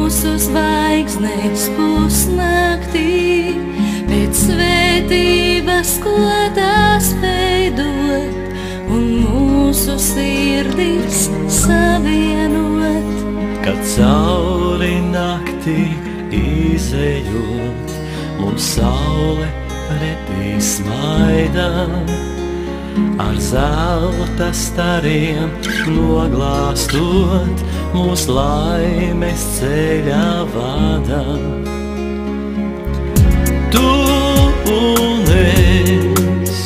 mūsu zvaigznes pusnaktī, pēc svētības, ko tās veidot, un mūsu sirdis savienot. Kad cauri naktī izejot, mums saule pretī smaida, ar zelta stariem noglāstot, mūs laimes ceļā vada. Tu un es,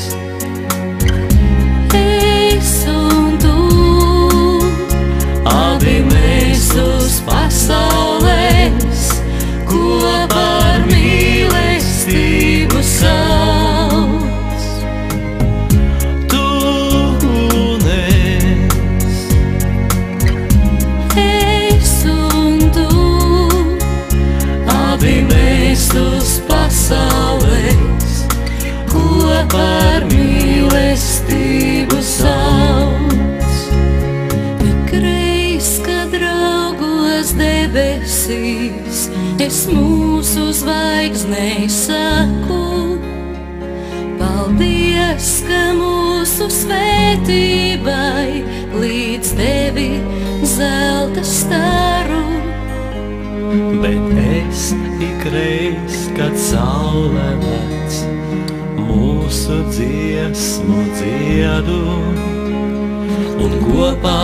es un tu, abi mēs uz pasaules, kopā ar mīlestību sauc. tu un Es un tu, abi mēs uz pasaules, kopā ar mīlestību sauc. Tik reiz, kad raugos debesīs, es mūsu zvaigznei saku, paldies, ka mūsu svētībai līdz tevi zelta staru. Bet es ikreiz, kad saule lec, mūsu dziesmu dziedu, un kopā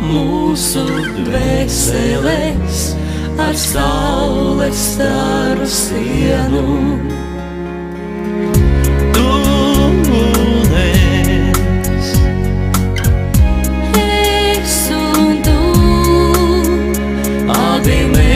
mūsu dvēseles ar saules staru sienu. Tu un Es un tu, abi mēs